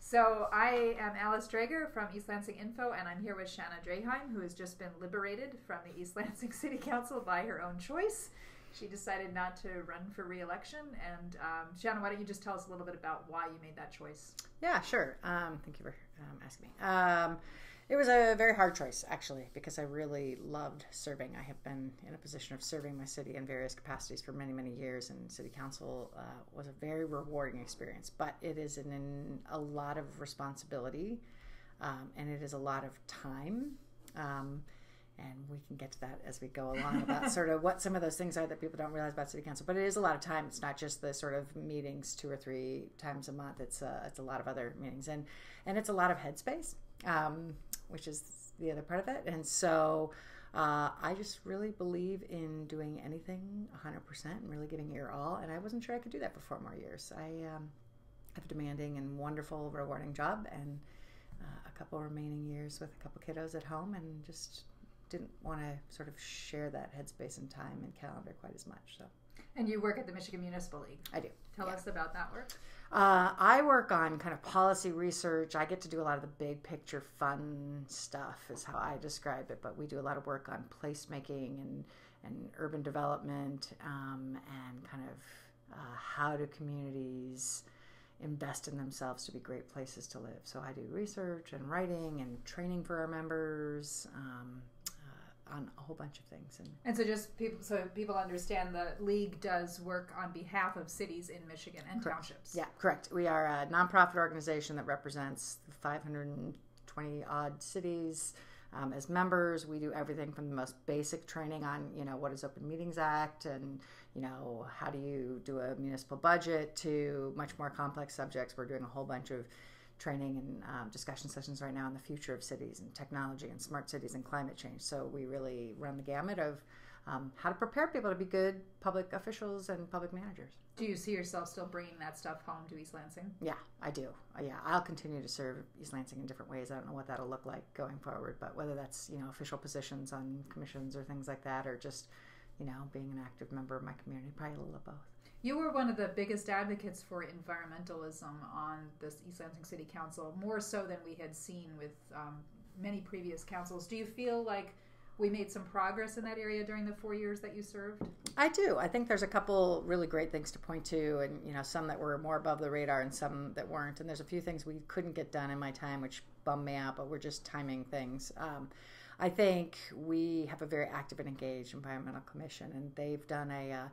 So I am Alice Drager from East Lansing Info, and I'm here with Shanna Draheim, who has just been liberated from the East Lansing City Council by her own choice. She decided not to run for re-election. And Shanna, why don't you just tell us a little bit about why you made that choice? Yeah, sure. Thank you for asking me. It was a very hard choice, actually, because I really loved serving. I have been in a position of serving my city in various capacities for many, many years, and city council was a very rewarding experience. But it is a lot of responsibility, and it is a lot of time. And we can get to that as we go along about sort of what some of those things are that people don't realize about city council. But it is a lot of time. It's not just the sort of meetings 2 or 3 times a month. It's a lot of other meetings, and it's a lot of headspace, which is the other part of it. And so I just really believe in doing anything 100% and really giving your all. And I wasn't sure I could do that for 4 more years. I have a demanding and wonderful, rewarding job, and a couple remaining years with a couple kiddos at home, and just didn't want to sort of share that headspace and time and calendar quite as much. So. And you work at the Michigan Municipal League. I do. Tell us about that work. I work on kind of policy research. I get to do a lot of the big picture fun stuff is how I describe it, but we do a lot of work on placemaking and urban development and kind of how do communities invest in themselves to be great places to live. So I do research and writing and training for our members, on a whole bunch of things. And so people understand, the league does work on behalf of cities in Michigan and correct. Townships. Yeah, correct. We are a nonprofit organization that represents 520 odd cities as members. We do everything from the most basic training on, what is Open Meetings Act and, how do you do a municipal budget, to much more complex subjects. We're doing a whole bunch of training and discussion sessions right now on the future of cities and technology and smart cities and climate change. So we really run the gamut of how to prepare people to be good public officials and public managers. Do you see yourself still bringing that stuff home to East Lansing? Yeah, I do. Yeah, I'll continue to serve East Lansing in different ways. I don't know what that'll look like going forward, but whether that's, official positions on commissions or things like that, or just, being an active member of my community, probably a little of both. You were one of the biggest advocates for environmentalism on this East Lansing City Council, more so than we had seen with many previous councils. Do you feel like we made some progress in that area during the 4 years that you served? I do. I think there's a couple really great things to point to, and some that were more above the radar and some that weren't. And there's a few things we couldn't get done in my time, which bummed me out, but we're just timing things. I think we have a very active and engaged environmental commission, and they've done a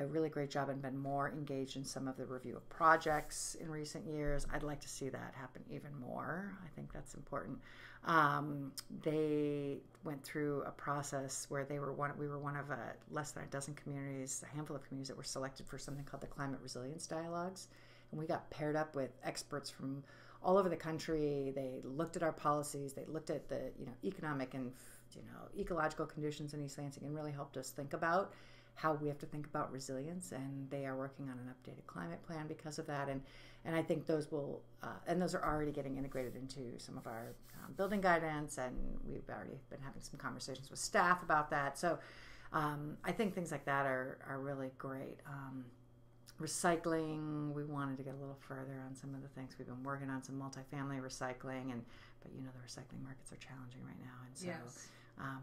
really great job and been more engaged in some of the review of projects in recent years. I'd like to see that happen even more. I think that's important. They went through a process where we were one of less than a dozen communities, a handful of communities that were selected for something called the Climate Resilience Dialogues. And we got paired up with experts from all over the country. They looked at our policies. They looked at the economic and ecological conditions in East Lansing and really helped us think about how we have to think about resilience. And they are working on an updated climate plan because of that. And I think those will and those are already getting integrated into some of our building guidance. And we've already been having some conversations with staff about that. So I think things like that are really great. Recycling, we wanted to get a little further on some of the things. We've been working on some multifamily recycling, but the recycling markets are challenging right now, and so. Yes.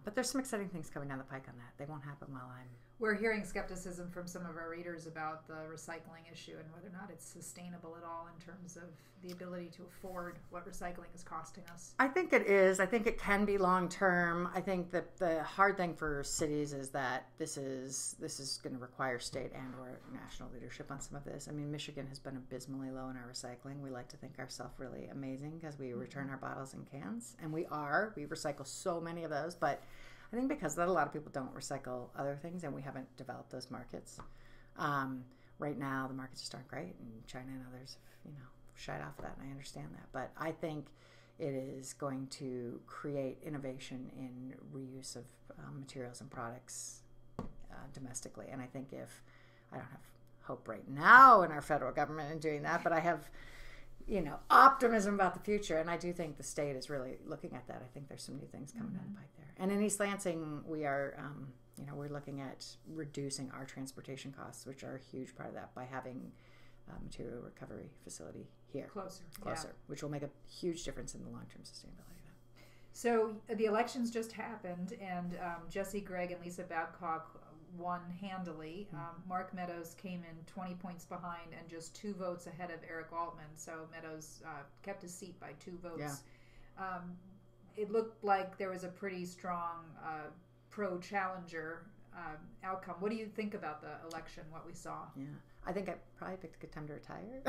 But there's some exciting things coming down the pike on that. They won't happen while I'm. We're hearing skepticism from some of our readers about the recycling issue and whether or not it's sustainable at all in terms of the ability to afford what recycling is costing us. I think it is. I think it can be long term. I think that the hard thing for cities is that this is going to require state and or national leadership on some of this. I mean, Michigan has been abysmally low in our recycling. We like to think ourselves really amazing because we return our bottles and cans, and we recycle so many of those, but I think because of that, a lot of people don't recycle other things, and we haven't developed those markets. Right now, the markets just aren't great, and China and others, shied off of that, and I understand that. But I think it is going to create innovation in reuse of materials and products domestically. And I think I don't have hope right now in our federal government in doing that, but I have optimism about the future, and I do think the state is really looking at that. I think there's some new things coming down the pike there. And in East Lansing, we are, we're looking at reducing our transportation costs, which are a huge part of that, by having material recovery facility here. Closer, which will make a huge difference in the long-term sustainability of that. So the elections just happened, and Jesse Gregg and Lisa Babcock won handily. Mark Meadows came in 20 points behind and just 2 votes ahead of Eric Altman. So Meadows kept his seat by 2 votes. Yeah. It looked like there was a pretty strong pro-challenger outcome. What do you think about the election, what we saw? Yeah, I think I probably picked a good time to retire.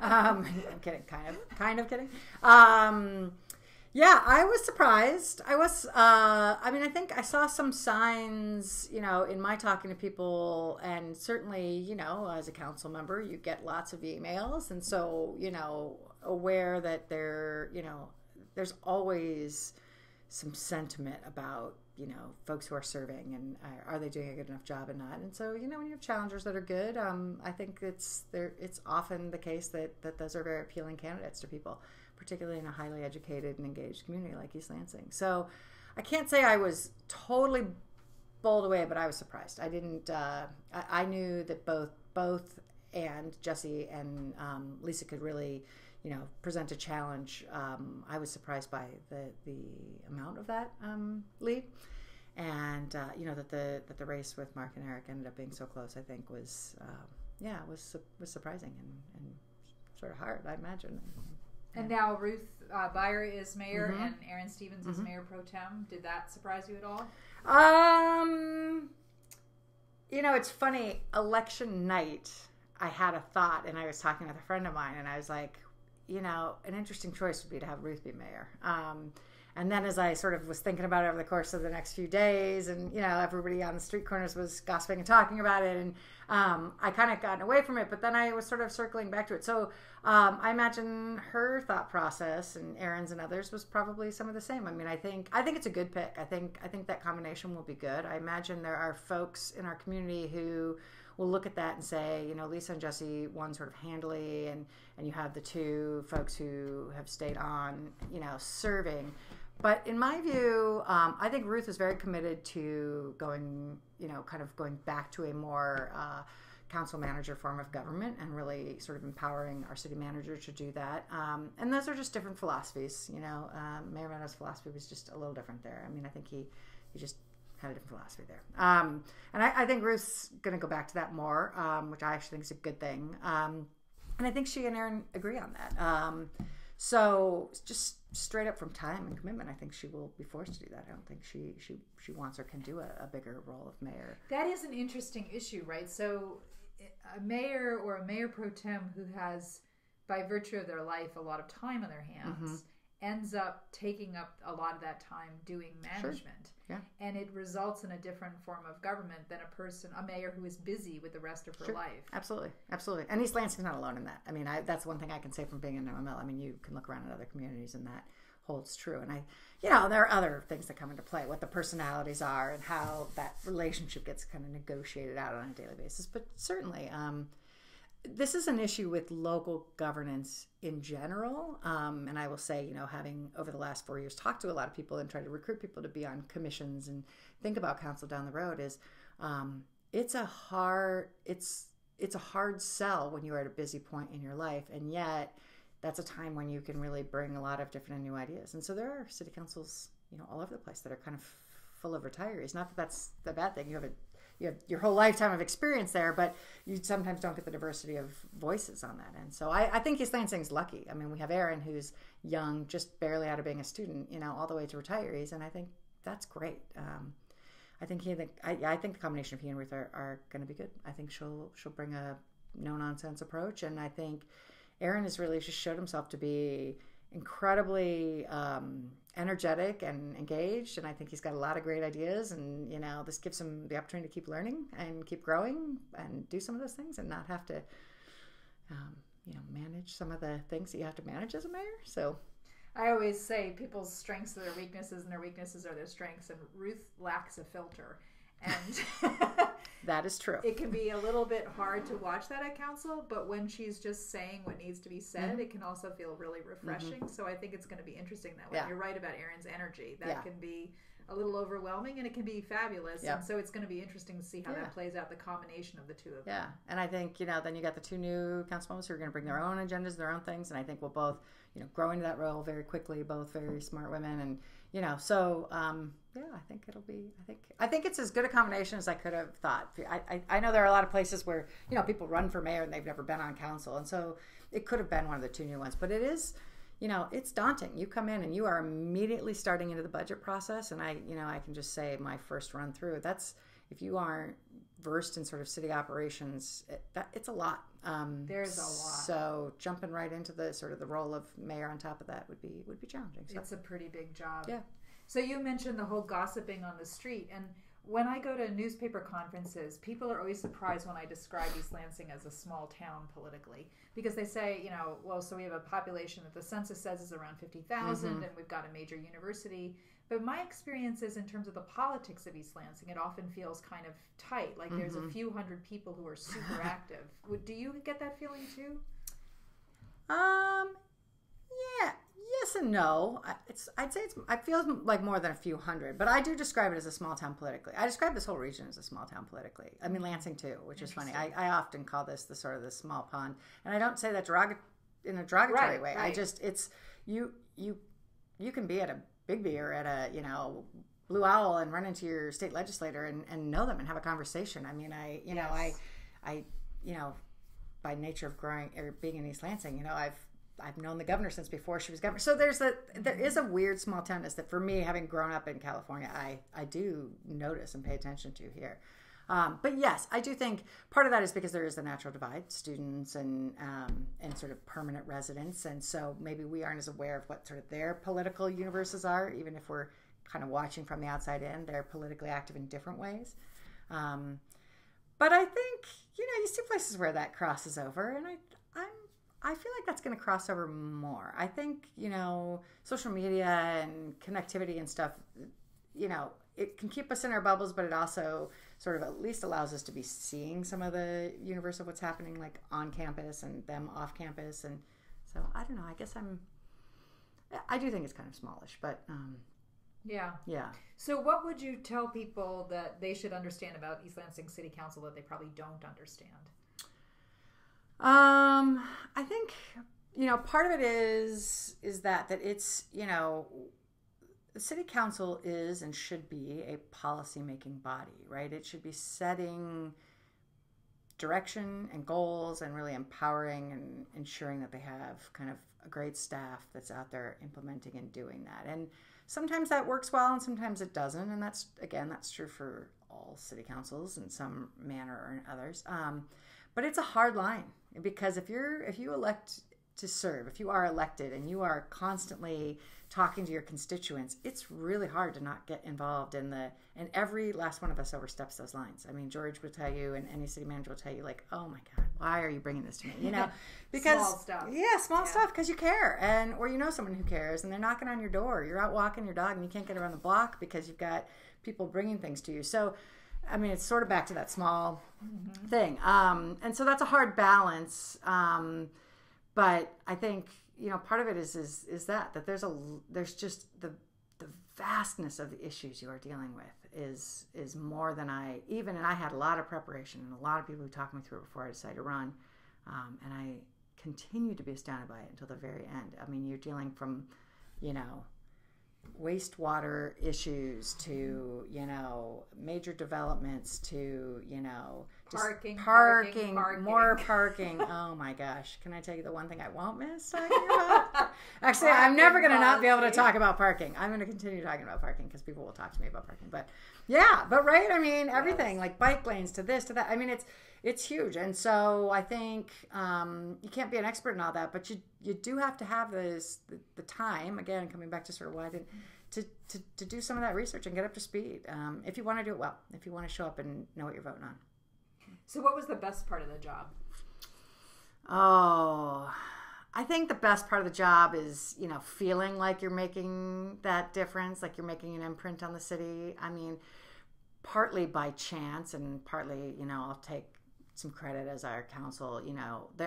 I'm kidding, kind of kidding. Yeah, I was surprised. I think I saw some signs, in my talking to people, and certainly, as a council member, you get lots of emails. And so, aware that there's always some sentiment about, folks who are serving and are they doing a good enough job and not. And so, when you have challengers that are good, I think it's often the case that those are very appealing candidates to people, particularly in a highly educated and engaged community like East Lansing. So I can't say I was totally bowled away, but I was surprised. I didn't, I knew that both and Jesse and Lisa could really, present a challenge. I was surprised by the amount of that lead. And, that the race with Mark and Eric ended up being so close, I think was surprising and sort of hard, I imagine. And now Ruth Beyer is mayor and Aaron Stevens is mayor pro tem. Did that surprise you at all? It's funny. Election night, I had a thought, and I was talking with a friend of mine, and I was like, an interesting choice would be to have Ruth be mayor. And then as I sort of was thinking about it over the course of the next few days, and, everybody on the street corners was gossiping and talking about it, and I kind of gotten away from it, but then I was sort of circling back to it. So I imagine her thought process and Aaron's and others was probably some of the same. I mean, I think it's a good pick. I think that combination will be good. I imagine there are folks in our community who will look at that and say, Lisa and Jesse won sort of handily, and you have the 2 folks who have stayed on, serving. But in my view, I think Ruth is very committed to going back to a more council manager form of government and really sort of empowering our city manager to do that. And those are just different philosophies. Mayor Meadows' philosophy was just a little different there. I mean, I think he just had a different philosophy there. And I think Ruth's going to go back to that more, which I actually think is a good thing. And I think she and Aaron agree on that. So just straight up from time and commitment, I think she will be forced to do that. I don't think she wants or can do a bigger role of mayor. That is an interesting issue, right? So a mayor or a mayor pro tem who has, by virtue of their life, a lot of time on their hands, ends up taking up a lot of that time doing management. Sure. Yeah. And it results in a different form of government than a mayor who is busy with the rest of her life. Absolutely. And East Lansing's not alone in that. I mean, that's one thing I can say from being in MML. I mean, you can look around at other communities and that holds true. And there are other things that come into play, what the personalities are and how that relationship gets kind of negotiated out on a daily basis. But certainly, this is an issue with local governance in general. And I will say, having over the last 4 years talked to a lot of people and tried to recruit people to be on commissions and think about council down the road is it's a hard sell when you're at a busy point in your life. And yet that's a time when you can really bring a lot of different and new ideas. And so there are city councils, all over the place that are kind of full of retirees. Not that that's the bad thing. You have your whole lifetime of experience there, but you sometimes don't get the diversity of voices on that end. So I think East Lansing's lucky. I mean, we have Aaron, who's young, just barely out of being a student, all the way to retirees, and I think that's great. I think the combination of he and Ruth are going to be good. I think she'll bring a no nonsense approach, and I think Aaron has really just showed himself to be incredibly energetic and engaged, and I think he's got a lot of great ideas, and this gives him the opportunity to keep learning and keep growing and do some of those things and not have to manage some of the things that you have to manage as a mayor. So I always say people's strengths are their weaknesses and their weaknesses are their strengths, and Ruth lacks a filter. And that is true. It can be a little bit hard to watch that at council, but when she's just saying what needs to be said, it can also feel really refreshing. So I think it's going to be interesting that way. You're right about Aaron's energy. That can be a little overwhelming, and it can be fabulous. Yep. And so it's going to be interesting to see how that plays out, the combination of the two of them. Yeah, and I think, then you got the two new councilmembers who are going to bring their own agendas, their own things, and I think we'll both, grow into that role very quickly, both very smart women, and, so, I think it'll be, I think it's as good a combination as I could have thought. I know there are a lot of places where, people run for mayor and they've never been on council, and so it could have been one of the two new ones, but it is, it's daunting. You come in and you are immediately starting into the budget process, and I can just say my first run through, that's, if you aren't versed in sort of city operations, it's a lot. There's a lot. So jumping right into the sort of the role of mayor on top of that would be challenging. So. It's a pretty big job. Yeah. So you mentioned the whole gossiping on the street, and when I go to newspaper conferences, people are always surprised when I describe East Lansing as a small town politically, because they say, so we have a population that the census says is around 50,000, and we've got a major university. But my experience is, in terms of the politics of East Lansing, it often feels kind of tight. Like there's a few hundred people who are super active. Do you get that feeling too? Yeah. Yes and no. I feel like more than a few hundred, but I do describe it as a small town politically. I describe this whole region as a small town politically. I mean, Lansing too, which is funny. I often call this the sort of the small pond, and I don't say that in a derogatory way. Right. I just, it's you can be at a Bigby or at a Blue Owl and run into your state legislator and know them and have a conversation. I mean, I by nature of growing or being in East Lansing, I've known the governor since before she was governor. So there is a weird small townness that for me, having grown up in California, I do notice and pay attention to here. But yes, I do think part of that is because there is the natural divide, students and sort of permanent residents. And so maybe we aren't as aware of what sort of their political universes are, even if we're kind of watching from the outside in. They're politically active in different ways. But I think, you see places where that crosses over, and I feel like that's going to cross over more. I think, social media and connectivity and stuff, it can keep us in our bubbles, but it also sort of at least allows us to be seeing some of the universe of what's happening, like on campus and them off campus. And so I don't know, I guess I do think it's kind of smallish, but yeah. So what would you tell people that they should understand about East Lansing City Council that they probably don't understand? I think, part of it is that it's, the city council is and should be a policy-making body, right? It should be setting direction and goals and really empowering and ensuring that they have kind of a great staff that's out there implementing and doing that. And sometimes that works well and sometimes it doesn't. And that's true for all city councils in some manner or in others. But it's a hard line, because if you elect to serve, if you are elected and you are constantly talking to your constituents, it's really hard to not get involved and every last one of us oversteps those lines. I mean, George will tell you, and any city manager will tell you, like, oh my God, why are you bringing this to me? Because small stuff. Yeah, small stuff, because you care, or someone who cares, and they're knocking on your door. You're out walking your dog, and you can't get around the block because you've got people bringing things to you. So, I mean, it's sort of back to that small thing, and so that's a hard balance. But I think part of it is that there's just the vastness of the issues you are dealing with is more than and I had a lot of preparation and a lot of people who talked me through it before I decided to run, and I continued to be astounded by it until the very end. I mean, you're dealing from wastewater issues to major developments to parking, more parking. Oh my gosh, can I tell you the one thing I won't miss talking about? Actually, I'm never going to not be able to talk about parking. I'm going to continue talking about parking because people will talk to me about parking. But right, I mean, everything, like bike lanes to this to that. I mean, it's huge. And so I think you can't be an expert in all that, but you do have to have the time, again, coming back to sort of why I didn't, to do some of that research and get up to speed, if you want to do it well, if you want to show up and know what you're voting on. So what was the best part of the job? Oh, I think the best part of the job is, feeling like you're making that difference, like you're making an imprint on the city. I mean, partly by chance and partly, I'll take some credit as our council.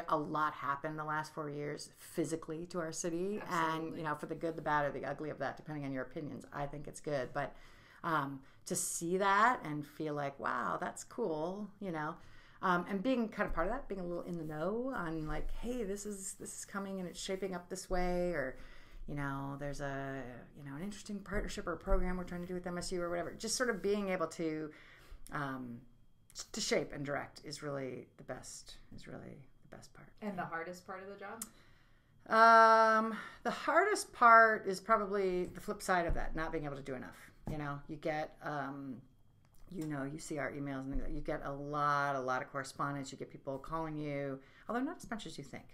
A lot happened the last 4 years physically to our city. Absolutely. And, for the good, the bad, or the ugly of that, depending on your opinions, I think it's good. But To see that and feel like, wow, that's cool, and being kind of part of that, being a little in the know on like, hey, this is coming and it's shaping up this way, or there's an interesting partnership or a program we're trying to do with MSU or whatever. Just sort of being able to shape and direct is really the best part. And the hardest part of the job? The hardest part is probably the flip side of that, not being able to do enough. You get, you see our emails and things like that. You get a lot of correspondence. You get people calling you, although not as much as you think.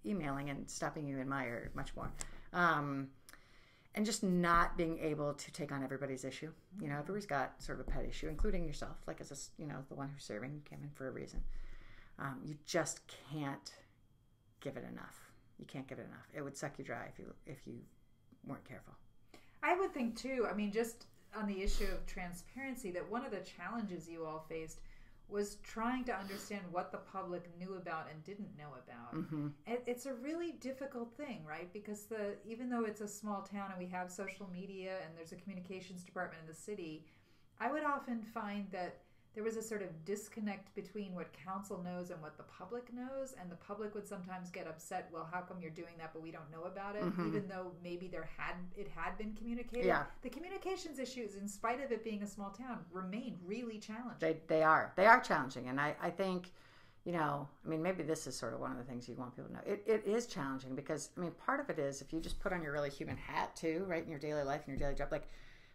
Emailing and stopping you in Meyer much more. And just not being able to take on everybody's issue. Everybody's got sort of a pet issue, including yourself. Like as the one who's serving, you came in for a reason. You just can't give it enough. You can't give it enough. It would suck you dry if you weren't careful. I would think too. I mean, just on the issue of transparency, that one of the challenges you all faced was trying to understand what the public knew about and didn't know about. Mm-hmm. It's a really difficult thing, right? Because even though it's a small town and we have social media and there's a communications department in the city, I would often find that there was a sort of disconnect between what council knows and what the public knows, and the public would sometimes get upset, well, how come you're doing that but we don't know about it, mm-hmm. even though maybe it had been communicated. Yeah. The communications issues, in spite of it being a small town, remain really challenging. They are challenging, and I think, maybe this is sort of one of the things you want people to know. It is challenging because, part of it is if you just put on your really human hat too, right, in your daily life, in your daily job, like,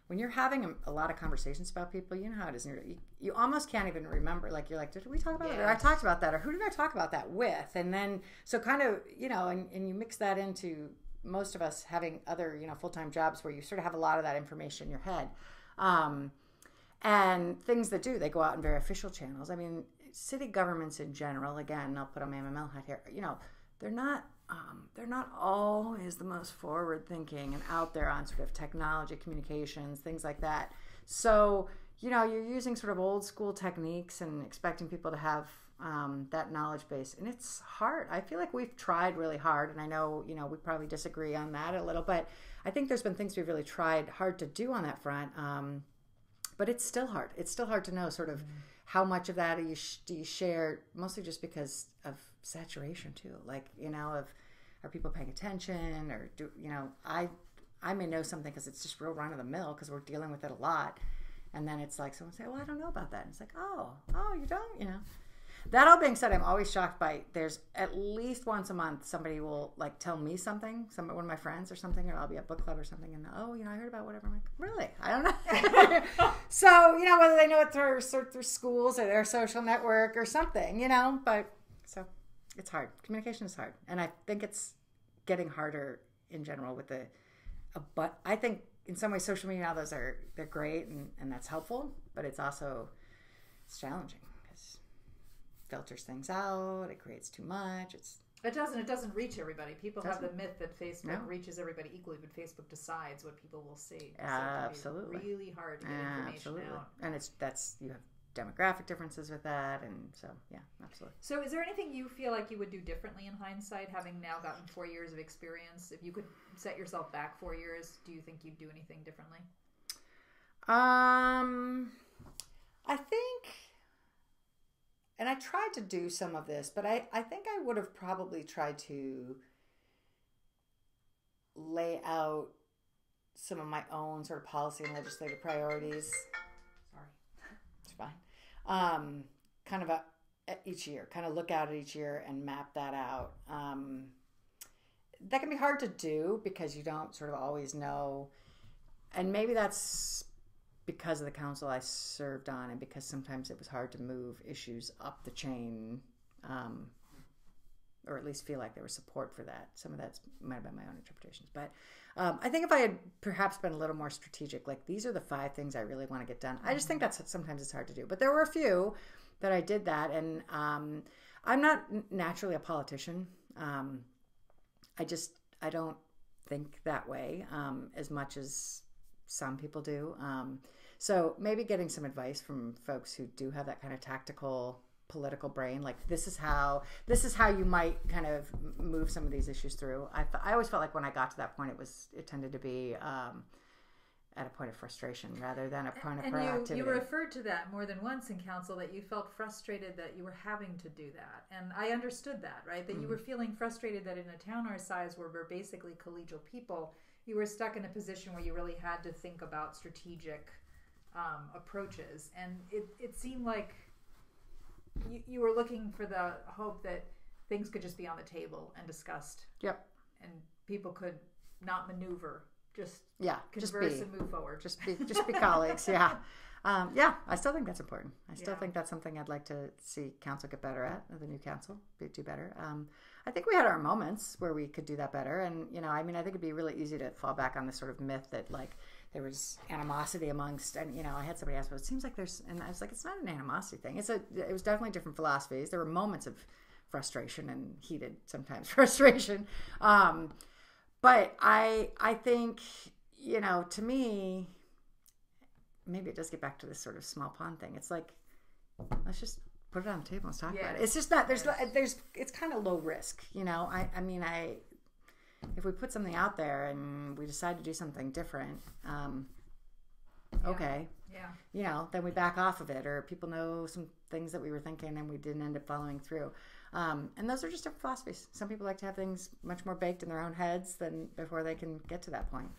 when you're having a lot of conversations about people, you know how it is. You almost can't even remember. Like, you're like, did we talk about it? Or I talked about that. Or who did I talk about that with? And then, so kind of, and you mix that into most of us having other, full-time jobs where you sort of have a lot of that information in your head. And things that they go out in very official channels. City governments in general, again, I'll put on my MML hat here, they're not always the most forward-thinking and out there on sort of technology, communications, things like that. So, you're using sort of old-school techniques and expecting people to have that knowledge base. And it's hard. I feel like we've tried really hard, and I know, we probably disagree on that a little, but I think there's been things we've really tried hard to do on that front. But it's still hard. It's still hard to know sort of how much of that do you share, mostly just because of saturation too. Like, are people paying attention, or I may know something because it's just real run of the mill because we're dealing with it a lot, and then it's like someone say, well, I don't know about that, and it's like, oh, you don't, That all being said, I'm always shocked by, there's at least once a month somebody will like tell me something, one of my friends or something, or I'll be at book club or something, and I heard about whatever. I'm like, really? I don't know. So, whether they know it through schools or their social network or something, but so it's hard. Communication is hard. And I think it's getting harder in general with but I think in some ways social media now, they're great and that's helpful, but it's challenging. Filters things out. It creates too much. It doesn't reach everybody. People have the myth that Facebook reaches everybody equally, but Facebook decides what people will see. So Absolutely. It's really hard to get information out. And you have demographic differences with that, and so absolutely. So is there anything you feel like you would do differently in hindsight, having now gotten 4 years of experience? If you could set yourself back 4 years, do you think you'd do anything differently? I think, and I tried to do some of this, but I think I would have probably tried to lay out some of my own sort of policy and legislative priorities. Sorry. It's fine. Kind of each year, kind of look out at each year and map that out. That can be hard to do because you don't sort of always know. And maybe that's because of the council I served on, and because sometimes it was hard to move issues up the chain, or at least feel like there was support for that. Some of that might have been my own interpretations. But I think if I had perhaps been a little more strategic, like these are the 5 things I really want to get done. I just think sometimes it's hard to do. But there were a few that I did that. And I'm not naturally a politician. I don't think that way as much as some people do. So maybe getting some advice from folks who do have that kind of tactical political brain, like this is how you might kind of move some of these issues through. I always felt like when I got to that point, it tended to be at a point of frustration rather than a point of and proactivity. you referred to that more than once in council, that you felt frustrated that you were having to do that. And I understood that, right? That you were feeling frustrated that in a town our size, where we're basically collegial people, you were stuck in a position where you really had to think about strategic approaches. And it seemed like you were looking for the hope that things could just be on the table and discussed. Yep. And people could not maneuver, just just converse and move forward. Just be colleagues. Yeah. I still think that's important. I still think that's something I'd like to see council get better at, the new council, do better. I think we had our moments where we could do that better. And, I think it'd be really easy to fall back on this sort of myth that, like, there was animosity amongst, and, I had somebody ask, well, it seems like there's, and I was like, it's not an animosity thing. It was definitely different philosophies. There were moments of frustration and heated, sometimes, frustration. But I think, to me, maybe it does get back to this sort of small pond thing. It's like, let's just put it on the table and talk about it. It's just not, it's kind of low risk, if we put something out there and we decide to do something different, okay. Yeah. Then we back off of it, or people know some things that we were thinking and we didn't end up following through. And those are just different philosophies. Some people like to have things much more baked in their own heads than before they can get to that point.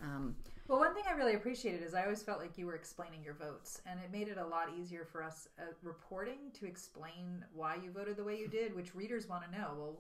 Well, one thing I really appreciated is I always felt like you were explaining your votes, and it made it a lot easier for us reporting to explain why you voted the way you did, which readers want to know. Well,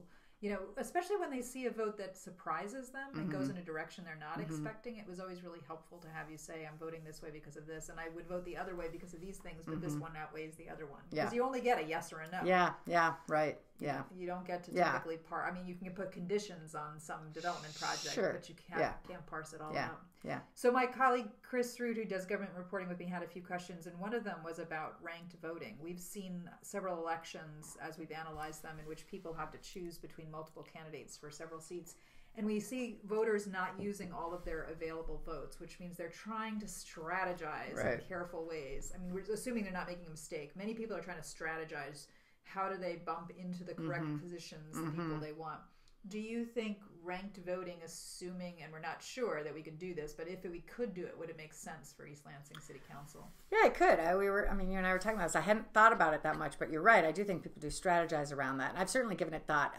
especially when they see a vote that surprises them and goes in a direction they're not expecting, it was always really helpful to have you say, I'm voting this way because of this, and I would vote the other way because of these things, but this one outweighs the other one. Because you only get a yes or a no. Yeah, right. Yeah. You don't get to typically you can put conditions on some development project, but you can't parse it all out. Yeah. So my colleague Chris Root, who does government reporting with me, had a few questions, and one of them was about ranked voting. We've seen several elections as we've analyzed them in which people have to choose between multiple candidates for several seats. And we see voters not using all of their available votes, which means they're trying to strategize in careful ways. I mean, we're assuming they're not making a mistake. Many people are trying to strategize. How do they bump into the correct positions, the people they want? Do you think ranked voting, assuming, and we're not sure that we could do this, but if we could do it, would it make sense for East Lansing City Council? Yeah, it could. You and I were talking about this. I hadn't thought about it that much, but you're right. I do think people do strategize around that. And I've certainly given it thought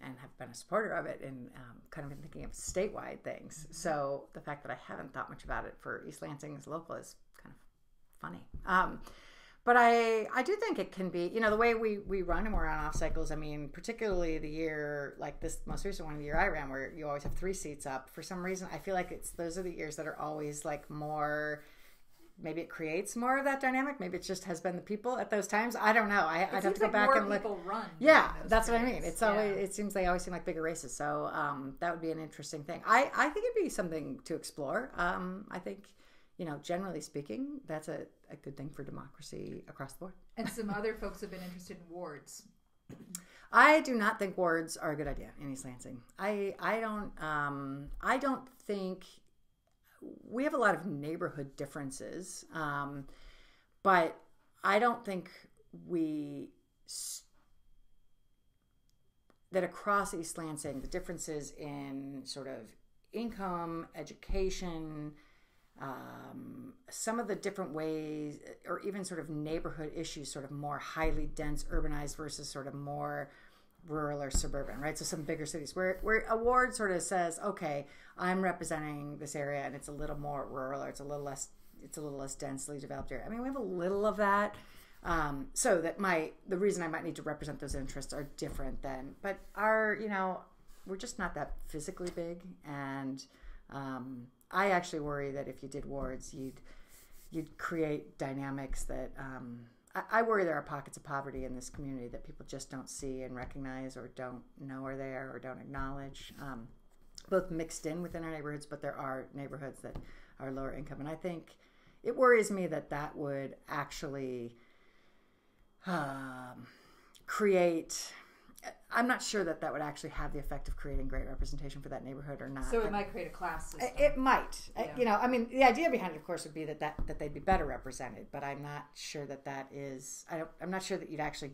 and have been a supporter of it and kind of been thinking of statewide things. So the fact that I haven't thought much about it for East Lansing as local is kind of funny. But I do think it can be, the way we run and we're on off cycles. I mean, particularly the year like this most recent one, the year I ran, where you always have 3 seats up. For some reason, I feel like those are the years that are always like more. Maybe it creates more of that dynamic. Maybe it just has been the people at those times. I don't know. I'd have to go back and look. People run. Yeah, that's what I mean. It's always. It seems they always seem like bigger races. So that would be an interesting thing. I think it'd be something to explore. I think. Generally speaking, that's a good thing for democracy across the board. And some other folks have been interested in wards. I do not think wards are a good idea in East Lansing. I don't think we have a lot of neighborhood differences, but I don't think that across East Lansing, the differences in sort of income, education, some of the different ways, or even sort of neighborhood issues, sort of more highly dense urbanized versus sort of more rural or suburban, right? So some bigger cities where a ward sort of says, okay, I'm representing this area and it's a little more rural, or it's a little less densely developed area. I mean, we have a little of that. So that the reason I might need to represent those interests are different than, but we're just not that physically big. And, I actually worry that if you did wards, you'd create dynamics that I worry there are pockets of poverty in this community that people just don't see and recognize, or don't know are there, or don't acknowledge, both mixed in within our neighborhoods, but there are neighborhoods that are lower income. And I think it worries me that would actually create... I'm not sure that would actually have the effect of creating great representation for that neighborhood or not. So it might create a class system. It might. Yeah. The idea behind it, of course, would be that they'd be better represented, but I'm not sure that is. I'm not sure that you'd actually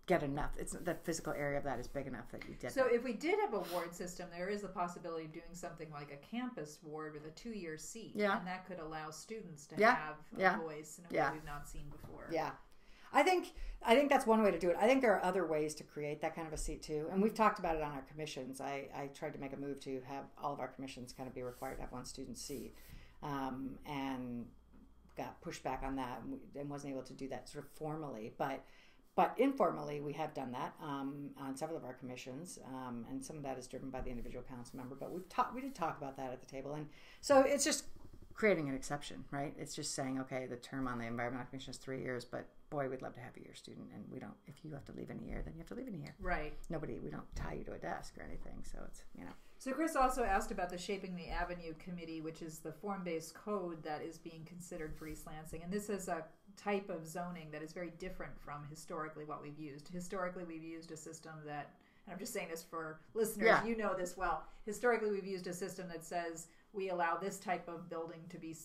get enough. It's the physical area of that is big enough that you get. So if we did have a ward system, there is the possibility of doing something like a campus ward with a 2-year seat, and that could allow students to have a voice in a way we've not seen before. Yeah. I think that's one way to do it. I think there are other ways to create that kind of a seat too, and we've talked about it on our commissions. I tried to make a move to have all of our commissions kind of be required to have one student seat, and got pushed back on that and wasn't able to do that sort of formally, but informally we have done that on several of our commissions, and some of that is driven by the individual council member. But we did talk about that at the table, and so it's just creating an exception, right? It's just saying, okay, the term on the environmental commission is 3 years, but boy, we'd love to have a year student, and we don't. If you have to leave in a year, then you have to leave in a year. Right. We don't tie you to a desk or anything, so it's So Chris also asked about the Shaping the Avenue Committee, which is the form-based code that is being considered for East Lansing, and this is a type of zoning that is very different from historically what we've used. Historically, we've used a system that, and I'm just saying this for listeners, you know this well. Historically, we've used a system that says we allow this type of building to be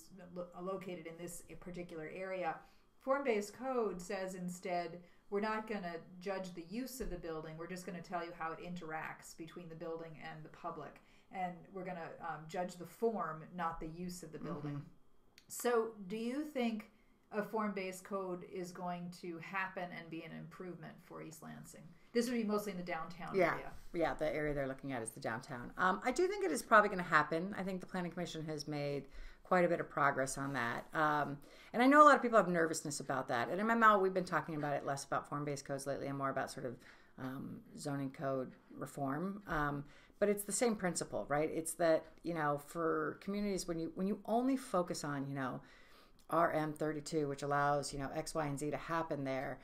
located in this particular area. Form-based code says instead, we're not going to judge the use of the building. We're just going to tell you how it interacts between the building and the public. And we're going to judge the form, not the use of the building. Mm-hmm. So do you think a form-based code is going to happen and be an improvement for East Lansing? This would be mostly in the downtown area. Yeah, the area they're looking at is the downtown. I do think it is probably going to happen. I think the Planning Commission has made quite a bit of progress on that. And I know a lot of people have nervousness about that. At MML, we've been talking about it less about form-based codes lately and more about sort of zoning code reform. But it's the same principle, right? It's that, for communities, when you only focus on, RM32, which allows, X, Y, and Z to happen there,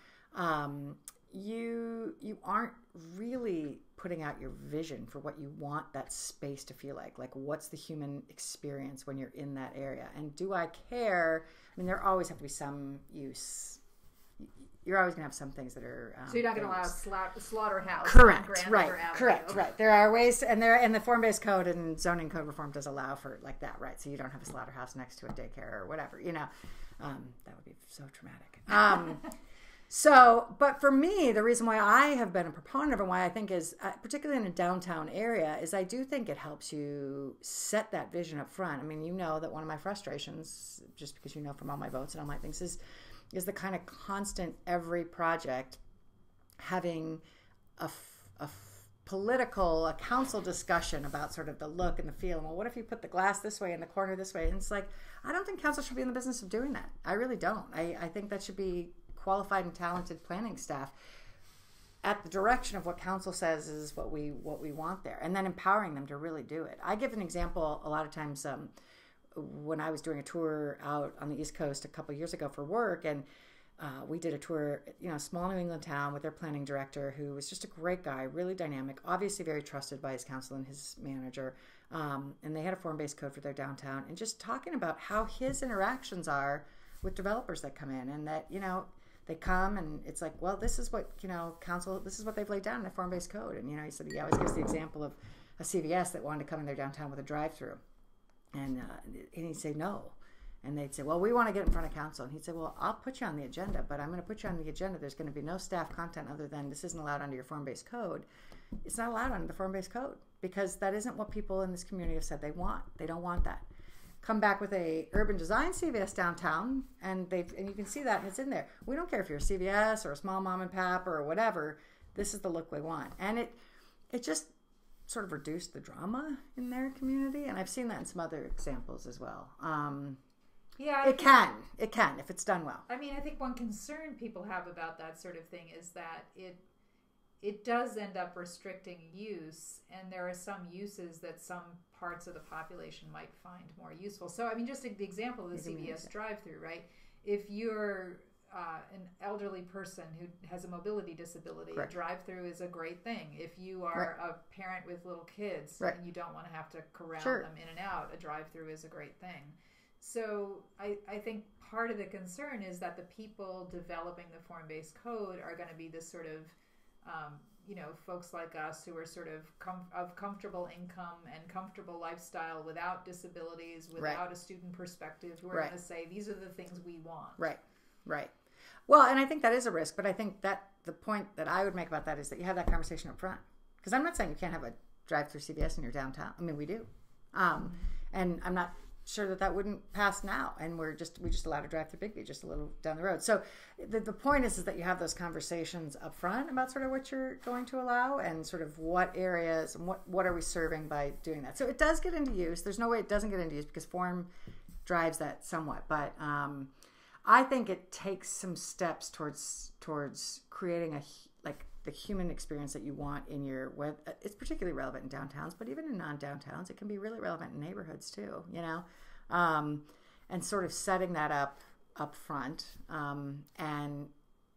you aren't really putting out your vision for what you want that space to feel like. Like, what's the human experience when you're in that area? And do I care? I mean, there always have to be some use. You're always going to have some things that are... so you're not going to allow slaughterhouse. Correct, right. There are ways, and the form-based code and zoning code reform does allow for like that, right? So you don't have a slaughterhouse next to a daycare or whatever, that would be so traumatic. But for me, the reason why I have been a proponent of it, and why I think is, particularly in a downtown area, is I do think it helps you set that vision up front. I mean, that one of my frustrations, just because from all my votes and all my things, is the kind of constant every project having a political, a council discussion about sort of the look and the feel. And, well, what if you put the glass this way and the corner this way? And it's like, I don't think council should be in the business of doing that. I really don't. I think that should be qualified and talented planning staff at the direction of what council says is what we want there, and then empowering them to really do it. I give an example a lot of times when I was doing a tour out on the East Coast a couple of years ago for work, and we did a tour, small New England town with their planning director, who was just a great guy, really dynamic, obviously very trusted by his council and his manager, and they had a form-based code for their downtown, and just talking about how his interactions are with developers that come in, and that, they come and it's like, well, this is what, council, this is what they've laid down in their form-based code. And, he said he always gives the example of a CVS that wanted to come in their downtown with a drive-through. And he'd say no. And they'd say, well, we want to get in front of council. And he'd say, well, I'll put you on the agenda, but I'm going to put you on the agenda. There's going to be no staff content other than this isn't allowed under your form-based code. It's not allowed under the form-based code because that isn't what people in this community have said they want. They don't want that. Come back with a urban design CVS downtown, and you can see that, and it's in there. We don't care if you're a CVS or a small mom and pop or whatever. This is the look we want, and it just sort of reduced the drama in their community, and I've seen that in some other examples as well. It can if it's done well. I mean, I think one concern people have about that sort of thing is that it does end up restricting use, and there are some uses that some parts of the population might find more useful. So, I mean, just the example of the CVS drive-through, right? If you're an elderly person who has a mobility disability, a drive-through is a great thing. If you are a parent with little kids and you don't want to have to corral them in and out, a drive-through is a great thing. So I think part of the concern is that the people developing the form-based code are going to be this sort of folks like us who are sort of comfortable income and comfortable lifestyle without disabilities, without a student perspective, who are going to say, these are the things we want. Right. Well, and I think that is a risk, but I think that the point that I would make about that is that you have that conversation up front. Because I'm not saying you can't have a drive-through CVS in your downtown. I mean, we do. And I'm not sure that wouldn't pass now. And we just allowed a drive-through Big B just a little down the road. So the point is that you have those conversations up front about sort of what you're going to allow and sort of what areas and what are we serving by doing that. So it does get into use. There's no way it doesn't get into use because form drives that somewhat. But I think it takes some steps towards creating the human experience that you want in your web. It's particularly relevant in downtowns, but even in non-downtowns, it can be really relevant in neighborhoods too, and sort of setting that up front, and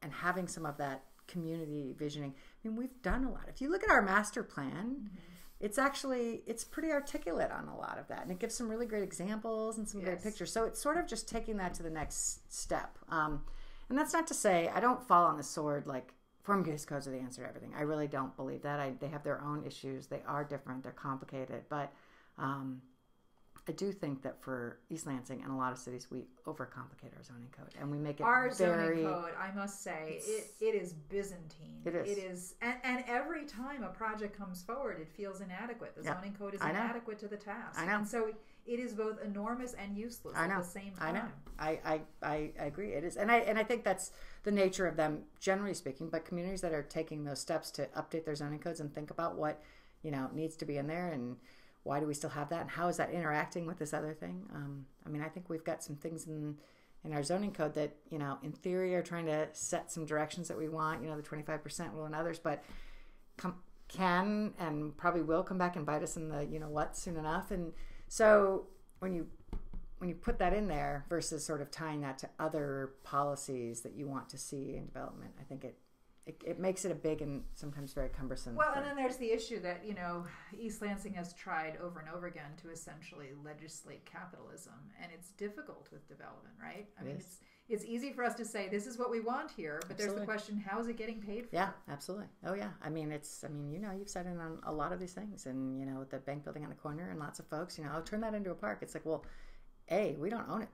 having some of that community visioning. I mean, we've done a lot. If you look at our master plan, it's pretty articulate on a lot of that, and it gives some really great examples and some great pictures. So it's sort of just taking that to the next step. And that's not to say I don't fall on the sword like form-based codes are the answer to everything. I really don't believe that. They have their own issues. They are different. They're complicated. But I do think that for East Lansing and a lot of cities, we overcomplicate our zoning code. And we make it zoning code, I must say, it is Byzantine. It is. And every time a project comes forward, it feels inadequate. The zoning code is inadequate to the task. I know. And so it is both enormous and useless at the same time. I agree. It is. And I think that's the nature of them, generally speaking. But communities that are taking those steps to update their zoning codes and think about what, needs to be in there and why do we still have that and how is that interacting with this other thing? I mean, I think we've got some things in our zoning code that, in theory are trying to set some directions that we want, the 25% rule and others, but can and probably will come back and bite us in the, what soon enough. And so when you put that in there versus sort of tying that to other policies that you want to see in development, I think it makes it a big and sometimes very cumbersome thing. And then there's the issue that, East Lansing has tried over and over again to essentially legislate capitalism, and it's difficult with development, right? I mean, it's easy for us to say this is what we want here, but there's the question, how is it getting paid for? Yeah, absolutely. Oh yeah. I mean, you've sat in on a lot of these things, and with the bank building on the corner and lots of folks, I'll turn that into a park. It's like, well, we don't own it.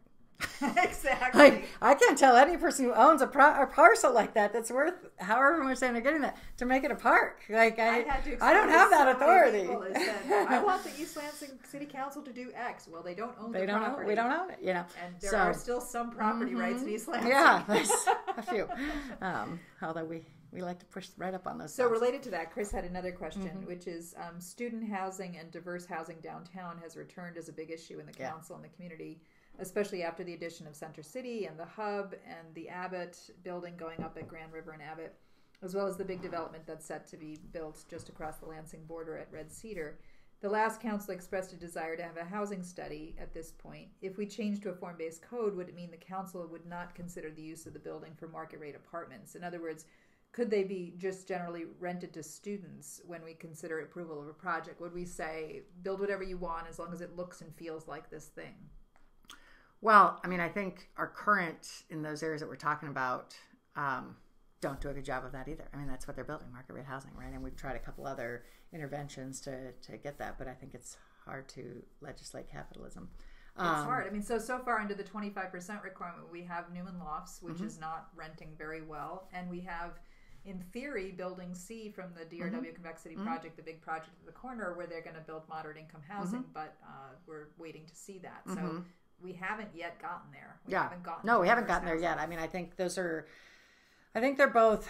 Exactly. I can't tell any person who owns a parcel like that's worth however much they're getting that to make it a park. I don't have that authority. I want the East Lansing City Council to do X. Well, they don't own the property. We don't own it. And there are still some property rights in East Lansing. Yeah, there's a few. Although we like to push right up on those. So related to that, Chris had another question, which is student housing and diverse housing downtown has returned as a big issue in the council and the community, especially after the addition of Center City and the Hub and the Abbott building going up at Grand River and Abbott, as well as the big development that's set to be built just across the Lansing border at Red Cedar. The last council expressed a desire to have a housing study at this point. If we change to a form-based code, would it mean the council would not consider the use of the building for market-rate apartments? In other words, could they be just generally rented to students when we consider approval of a project? Would we say, build whatever you want as long as it looks and feels like this thing? Well, I mean, I think our current, in those areas that we're talking about, don't do a good job of that either. I mean, that's what they're building, market rate housing, right? And we've tried a couple other interventions to get that, but I think it's hard to legislate capitalism. It's hard. I mean, so far under the 25% requirement, we have Newman Lofts, which is not renting very well, and we have, in theory, Building C from the DRW Convexity Project, the big project at the corner, where they're going to build moderate income housing, but we're waiting to see that. So we haven't yet gotten there. We haven't gotten there yet. I mean, I think they're both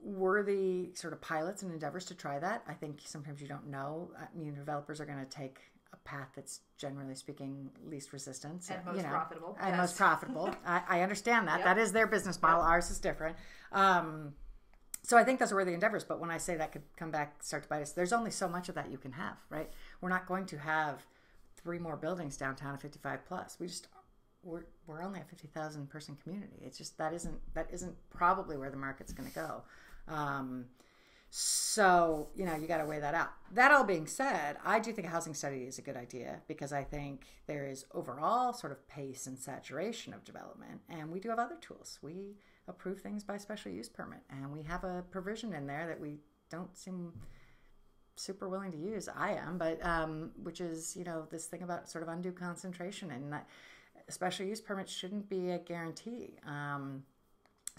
worthy sort of pilots and endeavors to try that. I think sometimes you don't know. I mean, developers are going to take a path that's generally speaking least resistance and most profitable. And most profitable. I understand that. Yep. That is their business model. Yep. Ours is different. So I think those are worthy endeavors. But when I say that could come back, start to bite us, there's only so much of that you can have, right? We're not going to have 3 more buildings downtown at 55 plus. We're only a 50,000 person community. It's just that isn't probably where the market's going to go. So you got to weigh that out. That all being said, I do think a housing study is a good idea because I think there is overall sort of pace and saturation of development, and we do have other tools. We approve things by special use permit, and we have a provision in there that we don't seem super willing to use. I am, but which is this thing about sort of undue concentration, and that special use permits shouldn't be a guarantee.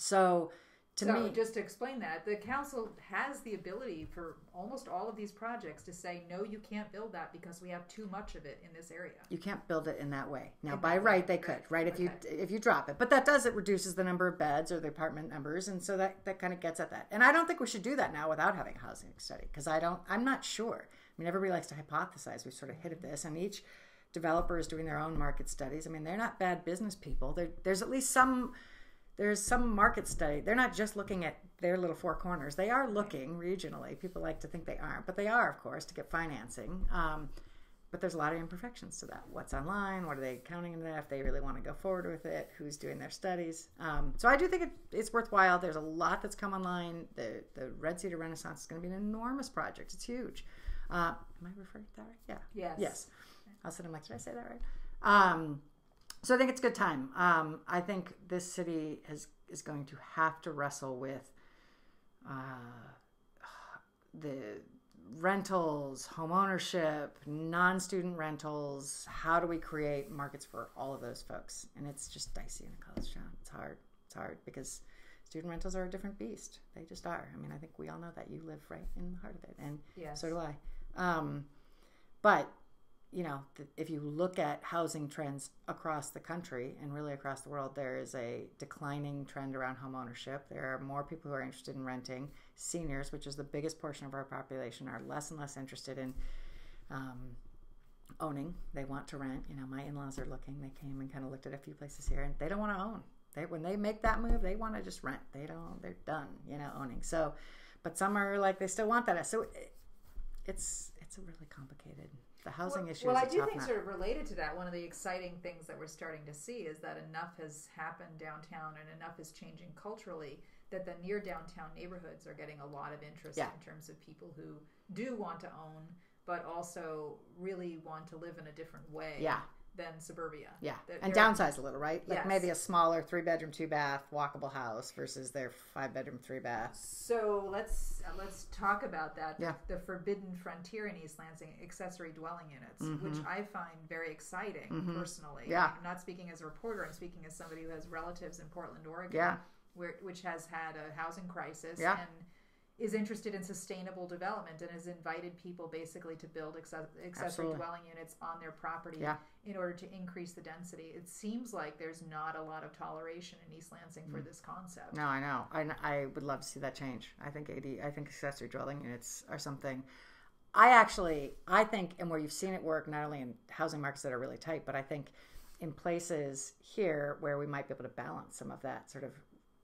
So to me, just to explain that, the council has the ability for almost all of these projects to say, no, you can't build that because we have too much of it in this area. You can't build it in that way. Now, by right, they could, right? If you drop it. But that does, it reduces the number of beds or the apartment numbers. And so that kind of gets at that. And I don't think we should do that now without having a housing study, because I'm not sure. I mean, everybody likes to hypothesize. We've sort of hit at this. And each developer is doing their own market studies. I mean, they're not bad business people. There's at least there's some market study. They're not just looking at their little four corners. They are looking regionally. People like to think they aren't, but they are, of course, to get financing. But there's a lot of imperfections to that. What's online? What are they counting in that? If they really want to go forward with it? Who's doing their studies? So I do think it's worthwhile. There's a lot that's come online. The Red Cedar Renaissance is going to be an enormous project. It's huge. Am I referring to that right? Yeah. Yes. I'll sit in like, did I say that right? So I think it's a good time. I think this city is going to have to wrestle with the rentals, home ownership, non-student rentals. How do we create markets for all of those folks? And it's just dicey in a college town. It's hard. It's hard because student rentals are a different beast. They just are. I mean, I think we all know that. You live right in the heart of it, and so do I. But you know, if you look at housing trends across the country and really across the world, there is a declining trend around home ownership. There are more people who are interested in renting. Seniors, which is the biggest portion of our population, are less and less interested in owning. They want to rent. You know, my in-laws are looking. They came and kind of looked at a few places here, and they don't want to own. When they make that move, they want to just rent. They're done, you know, owning. So, but some are like, they still want that. So it's a really complicated. The housing issue is a I do tough think nut. sort of related to that, one of the exciting things that we're starting to see is that enough has happened downtown and enough is changing culturally that the near downtown neighborhoods are getting a lot of interest in terms of people who do want to own, but also really want to live in a different way than suburbia. Yeah, and downsize a little, right? Like maybe a smaller 3-bedroom, 2-bath walkable house versus their 5-bedroom, 3-bath. So let's talk about that. Yeah. The forbidden frontier in East Lansing, accessory dwelling units, which I find very exciting personally. Yeah. I'm not speaking as a reporter. I'm speaking as somebody who has relatives in Portland, Oregon, which has had a housing crisis and is interested in sustainable development and has invited people basically to build accessory dwelling units on their property in order to increase the density. It seems like there's not a lot of toleration in East Lansing for this concept. No, I know. I would love to see that change. I think accessory dwelling units are something. I think, and where you've seen it work not only in housing markets that are really tight, but I think in places here where we might be able to balance some of that sort of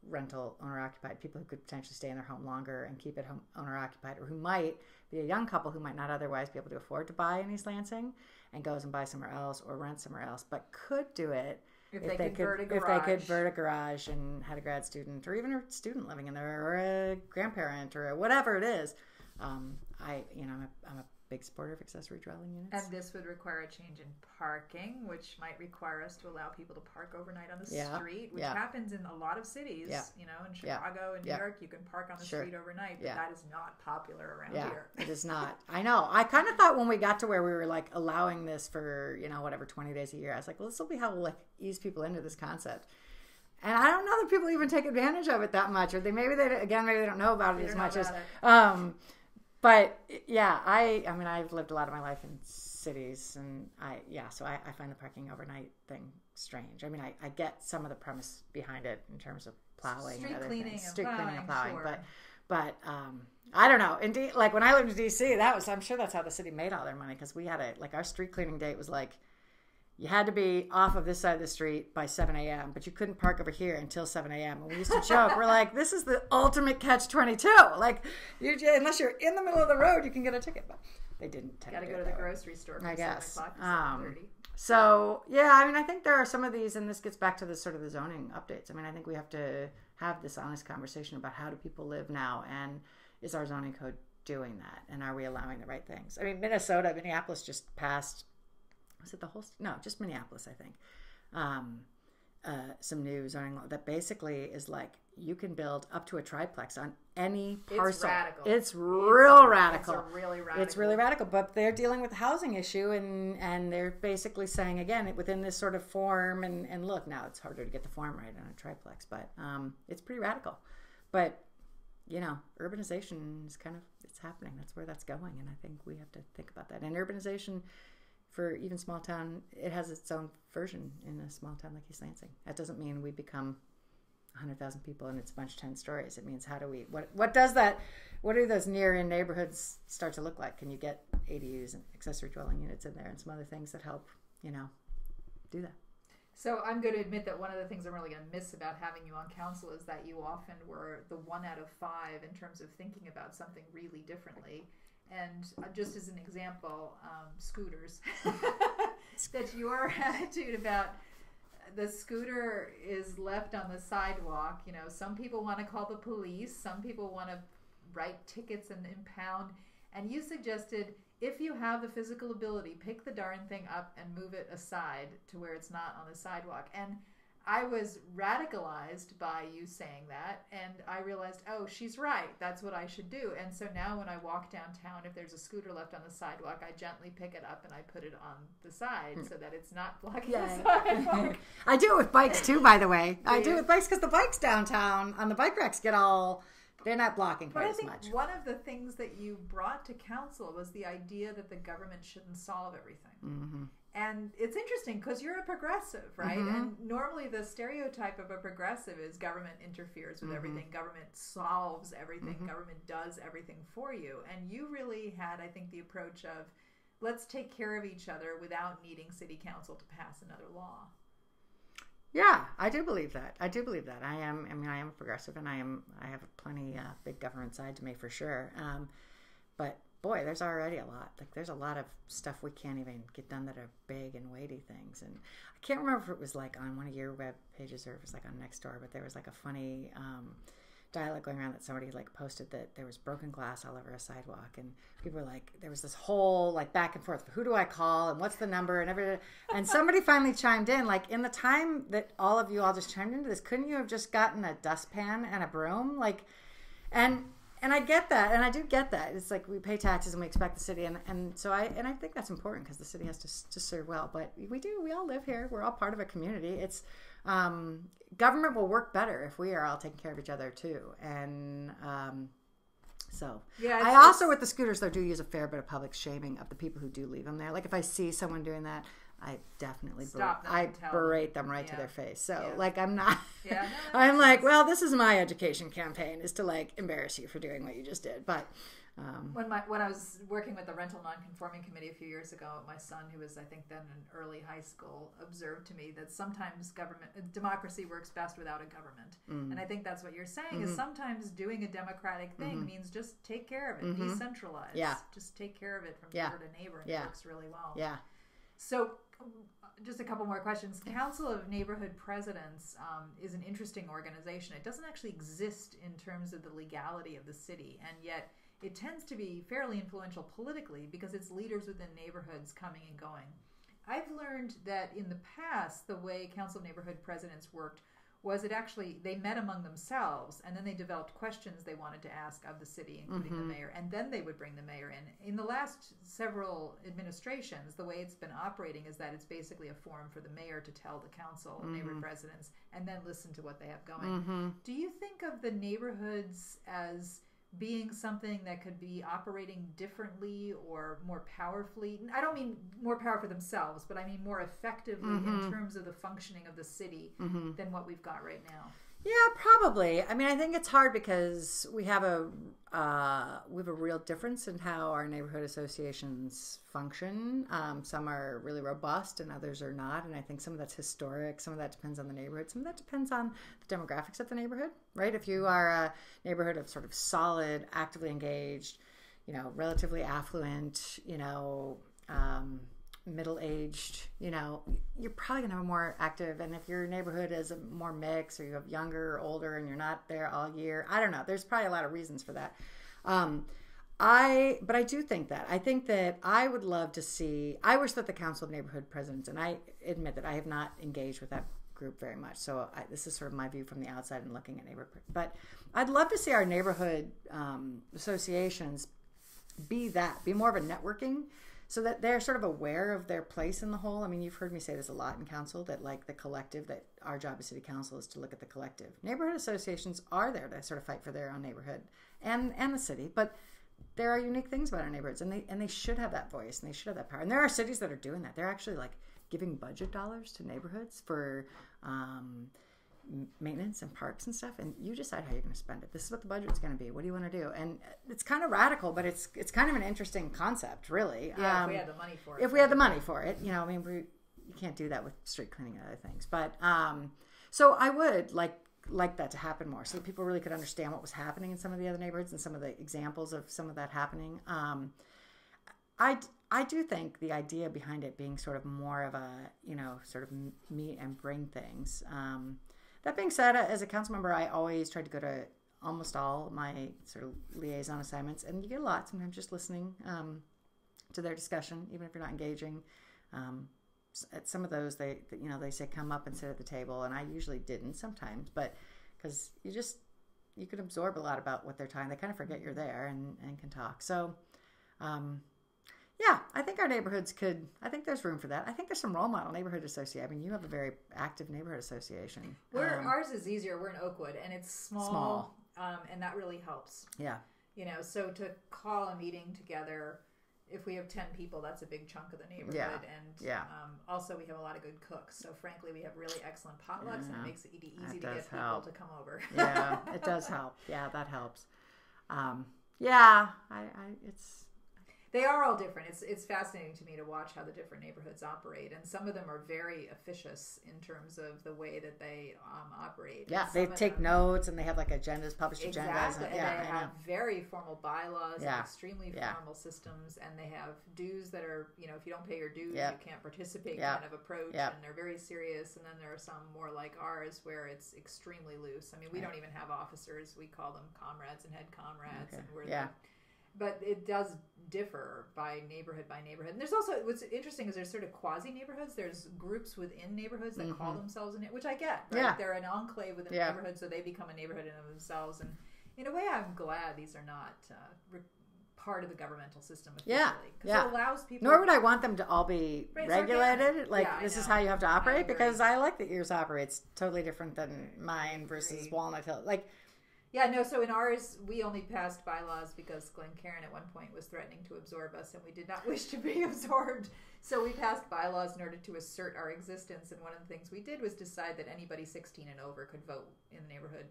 rental owner-occupied, people who could potentially stay in their home longer and keep it home owner-occupied, or who might be a young couple who might not otherwise be able to afford to buy in East Lansing and goes and buy somewhere else or rent somewhere else, but could do it if they could convert a garage and had a grad student or even a student living in there or a grandparent or whatever it is. I'm a big supporter of accessory dwelling units. And this would require a change in parking, which might require us to allow people to park overnight on the street, which happens in a lot of cities. You know, in Chicago and New York, you can park on the street overnight, but that is not popular around here. It is not. I know. I kind of thought when we got to where we were like allowing this for, 20 days a year, I was like, well, this will be how we'll like ease people into this concept. And I don't know that people even take advantage of it that much, or maybe they don't know about it as much as. But yeah, I've lived a lot of my life in cities, and so I find the parking overnight thing strange. I mean, I get some of the premise behind it in terms of plowing and other things, street cleaning and plowing, sure. but I don't know. Indeed, like when I lived in DC, I'm sure that's how the city made all their money, because we had our street cleaning date was like, you had to be off of this side of the street by 7 a.m., but you couldn't park over here until 7 a.m. And we used to joke, we're like, this is the ultimate catch-22. Like, unless you're in the middle of the road, you can get a ticket. But they didn't. Got to go to the grocery store from 7 o'clock to 7:30. So, I think there are some of these, and this gets back to the sort of the zoning updates. I mean, I think we have to have this honest conversation about how do people live now, and is our zoning code doing that, and are we allowing the right things? I mean, Minneapolis just passed. Was it the whole? No, just Minneapolis, I think. Some new zoning law that basically is like you can build up to a triplex on any parcel. It's radical. It's real radical. It's really radical. It's really radical. But they're dealing with the housing issue, and they're basically saying, again, within this sort of form, and look, now it's harder to get the form right on a triplex, but it's pretty radical. But, urbanization is it's happening. That's where that's going, and I think we have to think about that. And urbanization, for even small town, it has its own version in a small town like East Lansing. That doesn't mean we become 100,000 people and it's a bunch of 10 stories. It means what do those near-in neighborhoods start to look like? Can you get ADUs and accessory dwelling units in there and some other things that help, do that? So I'm going to admit that one of the things I'm really going to miss about having you on council is that you often were the 1 out of 5 in terms of thinking about something really differently. And just as an example, scooters, that your attitude about the scooter is left on the sidewalk. Some people want to call the police. Some people want to write tickets and impound. And you suggested, if you have the physical ability, pick the darn thing up and move it aside to where it's not on the sidewalk. And I was radicalized by you saying that, and I realized, oh, she's right. That's what I should do. And so now when I walk downtown, if there's a scooter left on the sidewalk, I gently pick it up and I put it on the side so that it's not blocking the sidewalk. I do it with bikes too, by the way. I do it with bikes because the bikes downtown on the bike racks they're not blocking quite as much. But I think one of the things that you brought to council was the idea that the government shouldn't solve everything. Mm-hmm. And it's interesting because you're a progressive, right? Mm-hmm. And normally the stereotype of a progressive is government interferes with everything, government solves everything, government does everything for you. And you really had, I think, the approach of let's take care of each other without needing city council to pass another law. Yeah, I do believe that. I am a progressive, and I have a plenty big government side to me for sure. But boy, there's already a lot. There's a lot of stuff we can't even get done that are big and weighty things. And I can't remember if it was on one of your web pages or if it was on Nextdoor, but there was a funny dialogue going around that somebody posted that there was broken glass all over a sidewalk, and people were there was this whole back and forth, who do I call and what's the number and everything. And somebody finally chimed in, in the time that all of you all just chimed into this, couldn't you have just gotten a dustpan and a broom? And I get that, and I do get that. It's we pay taxes and we expect the city, and so I think that's important because the city has to serve well. But we all live here. We're all part of a community. It's government will work better if we are all taking care of each other too. And so yeah, I also with the scooters though do use a fair bit of public shaming of the people who do leave them there. If I see someone doing that, I definitely berate them right to their face. So I'm not. Yeah, no, I'm well, this is my education campaign is to embarrass you for doing what you just did. But when I was working with the rental nonconforming committee a few years ago, my son, who was I think then in early high school, observed to me that sometimes democracy works best without a government. And I think that's what you're saying is sometimes doing a democratic thing means just take care of it, decentralize. Yeah. Just take care of it from neighbor to neighbor, and it works really well. Yeah. So just a couple more questions. Council of Neighborhood Presidents is an interesting organization. It doesn't actually exist in terms of the legality of the city, and yet it tends to be fairly influential politically because it's leaders within neighborhoods coming and going. I've learned that in the past, the way Council of Neighborhood Presidents worked was they met among themselves, and then they developed questions they wanted to ask of the city, including the mayor, and then they would bring the mayor in. In the last several administrations, the way it's been operating is that it's basically a forum for the mayor to tell the council of neighborhood presidents and then listen to what they have going. Do you think of the neighborhoods as being something that could be operating differently or more powerfully? I don't mean more power for themselves, but I mean more effectively in terms of the functioning of the city than what we've got right now. Yeah, probably. I mean, I think it's hard because we have a real difference in how our neighborhood associations function. Some are really robust and others are not. And I think some of that's historic. Some of that depends on the neighborhood. Some of that depends on the demographics of the neighborhood, right? If you are a neighborhood of sort of solid, actively engaged, relatively affluent, middle-aged, you're probably going to have a more active. And if your neighborhood is a more mix, or you have younger or older and you're not there all year, I don't know. There's probably a lot of reasons for that. But I do think that. I think that I would love to see, I wish that the Council of Neighborhood Presidents, and I admit that I have not engaged with that group very much. So this is sort of my view from the outside and looking at neighborhood. But I'd love to see our neighborhood associations be more of a networking, so that they're sort of aware of their place in the whole. I mean, you've heard me say this a lot in council, that like the collective, that our job as city council is to look at the collective. Neighborhood associations are there to sort of fight for their own neighborhood and the city, but there are unique things about our neighborhoods, and they should have that voice, and they should have that power. And there are cities that are doing that. They're actually like giving budget dollars to neighborhoods for maintenance and parks and stuff, and you decide how you're going to spend it. This is what the budget's going to be. What do you want to do? And it's kind of radical, but it's kind of an interesting concept, really. Yeah, if we had the money for it. If we had the money for it, I mean, you can't do that with street cleaning and other things. But so I would like that to happen more, so that people really could understand what was happening in some of the other neighborhoods and some of the examples of some of that happening. I do think the idea behind it being sort of more of a, sort of meet and bring things. That being said, as a council member, I always tried to go to almost all my sort of liaison assignments, and you get a lot sometimes just listening to their discussion, even if you're not engaging. At some of those, they say come up and sit at the table, and I usually didn't sometimes, but because you can absorb a lot about what they're talking. They kind of forget you're there and can talk. So, yeah, I think our neighborhoods I think there's room for that. I think there's some role model neighborhood association. I mean, you have a very active neighborhood association. Ours is easier. We're in Oakwood, and it's small. And that really helps. Yeah. So to call a meeting together, if we have 10 people, that's a big chunk of the neighborhood. Yeah. And also we have a lot of good cooks. So frankly, we have really excellent potlucks, and it makes it easy to get people to come over. Yeah, it does help. Yeah, that helps. They are all different. It's fascinating to me to watch how the different neighborhoods operate, and some of them are very officious in terms of the way that they operate. Yeah, they take notes, and they have like agendas, published agendas. And they have very formal bylaws, and extremely formal systems, and they have dues that are, if you don't pay your dues, you can't participate kind of approach, and they're very serious. And then there are some more like ours where it's extremely loose. I mean, we don't even have officers. We call them comrades and head comrades, and we're but it does differ by neighborhood. And there's also, what's interesting is there's sort of quasi-neighborhoods. There's groups within neighborhoods that call themselves, which I get, right? Yeah. They're an enclave within a neighborhood, so they become a neighborhood in of themselves. And in a way, I'm glad these are not part of the governmental system officially. Because it allows people... Nor would I want them to all be regulated. This is how you have to operate, because I like that yours operates totally different than mine versus Walnut Hill. So in ours, we only passed bylaws because Glencairn at one point was threatening to absorb us, and we did not wish to be absorbed. So we passed bylaws in order to assert our existence, and one of the things we did was decide that anybody 16 and over could vote in the neighborhood.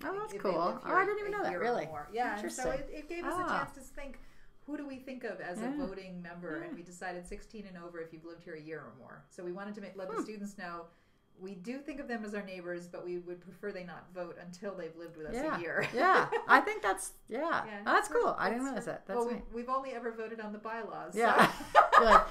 That's cool. I didn't even know that, really. Yeah, and so it gave us a chance to think, who do we think of as a voting member? And we decided 16 and over if you've lived here a year or more. So we wanted to let the students know, we do think of them as our neighbors, but we would prefer they not vote until they've lived with us a year. I think that's, that's cool. I didn't realize that. That's we've only ever voted on the bylaws. Yeah. So.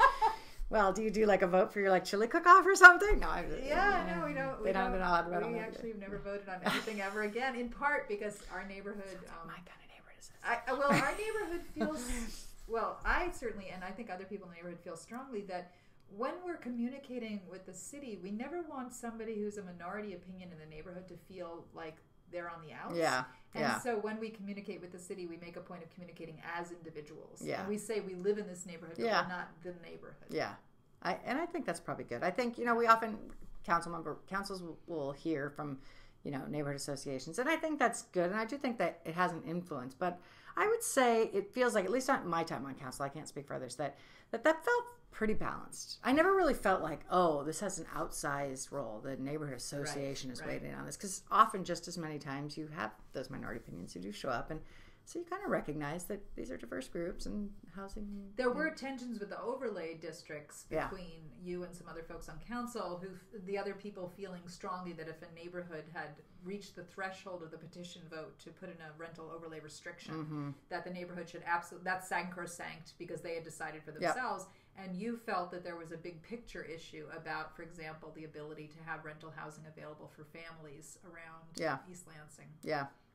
Well, do you do like a vote for your chili cook-off or something? No, no, we don't. We don't have we actually have never voted on anything ever again, in part because our neighborhood... my kind of neighborhood is this. Our neighborhood feels... Well, I certainly, and I think other people in the neighborhood feel strongly that when we're communicating with the city, we never want somebody who's a minority opinion in the neighborhood to feel like they're on the outs. And so when we communicate with the city, we make a point of communicating as individuals. And we say we live in this neighborhood, but we're not the neighborhood. I think that's probably good. I think, we often, councils will hear from, neighborhood associations. And I think that's good. And I do think that it has an influence. But I would say it feels like, at least on my time on council, I can't speak for others, that felt pretty balanced. I never really felt like, this has an outsized role. The neighborhood association is weighing in on this, because often, just as many times, you have those minority opinions who do show up, and so you kind of recognize that these are diverse groups and housing. There were tensions with the overlay districts between you and some other folks on council, the other people feeling strongly that if a neighborhood had reached the threshold of the petition vote to put in a rental overlay restriction, that the neighborhood should that's sacrosanct because they had decided for themselves. And you felt that there was a big picture issue about, for example, the ability to have rental housing available for families around East Lansing.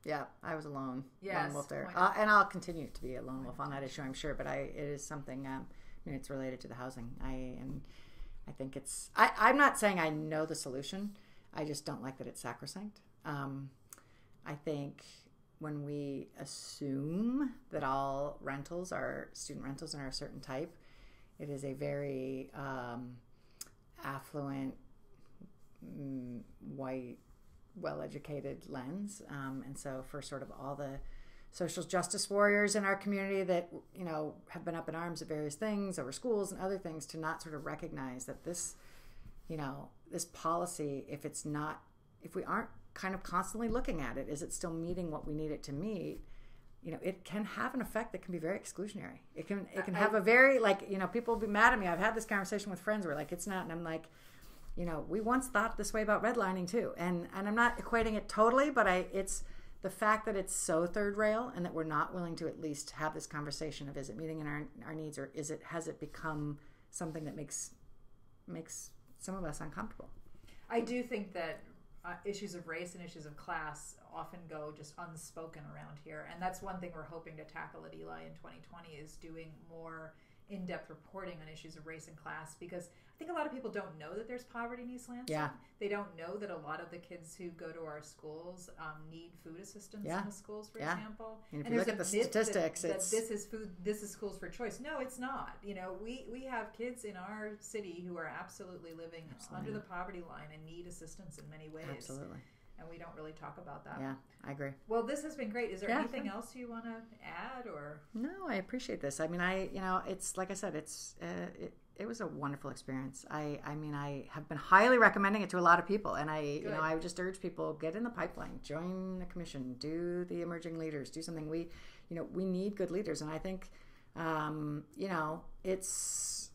Yeah, I was a lone wolf there. And I'll continue to be a lone wolf on that issue, I'm sure. But it is something, it's related to the housing. I think it's, I'm not saying I know the solution. I just don't like that it's sacrosanct. I think when we assume that all rentals are student rentals and are a certain type, it is a very affluent, white, well-educated lens. And so for sort of all the social justice warriors in our community that, you know, have been up in arms at various things over schools and other things, to not sort of recognize that this, you know, this policy, if we aren't kind of constantly looking at it, is it still meeting what we need it to meet? You know, it can have an effect that can be very exclusionary. It can have a very, like, you know, people will be mad at me. I've had this conversation with friends where, like, it's not, and I'm like, you know, we once thought this way about redlining too. And I'm not equating it totally, but it's the fact that it's so third rail and that we're not willing to at least have this conversation of, is it meeting in our needs, or has it become something that makes some of us uncomfortable? I do think that issues of race and issues of class often go just unspoken around here, and that's one thing we're hoping to tackle at Eli in 2020, is doing more in-depth reporting on issues of race and class, because I think a lot of people don't know that there's poverty in East Lansing. Yeah. They don't know that a lot of the kids who go to our schools need food assistance in the schools, for example. And if you look at the statistics, that this is food, this is schools for choice. No, it's not. You know, we have kids in our city who are absolutely living under the poverty line and need assistance in many ways. Absolutely. And we don't really talk about that. Yeah, I agree. Well, this has been great. Is there anything else you want to add, or? No, I appreciate this. I mean, it's like I said, it was a wonderful experience. I mean, I have been highly recommending it to a lot of people, and I would just urge people, get in the pipeline, join the commission, do the emerging leaders, do something. We need good leaders, and I think, it's,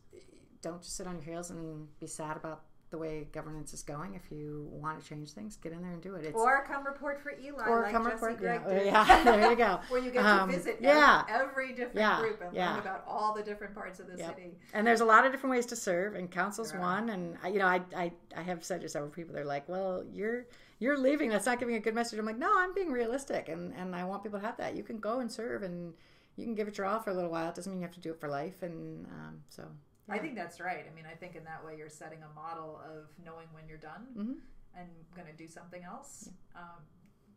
don't just sit on your heels and be sad about the way governance is going. If you want to change things, get in there and do it. Or come report for Eli, or like come Jesse report. Gregg There you go. Where you get to visit every different group and learn about all the different parts of the city. And there's a lot of different ways to serve, and council's one. And I have said to several people, they're like, "Well, you're leaving. That's not giving a good message." I'm like, "No, I'm being realistic, and I want people to have that. You can go and serve, and you can give it your all for a little while. It doesn't mean you have to do it for life." And so. I think that's right. I mean, I think in that way you're setting a model of knowing when you're done and going to do something else. Yeah.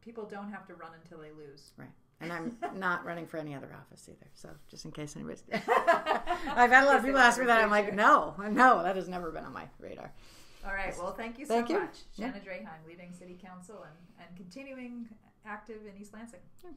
People don't have to run until they lose. Right. And I'm not running for any other office either. So just in case anybody's... I've had a lot of people ask me that. I'm like, no, that has never been on my radar. All right. Well, thank you so much. Shanna Draheim, leading City Council and continuing active in East Lansing. Yeah.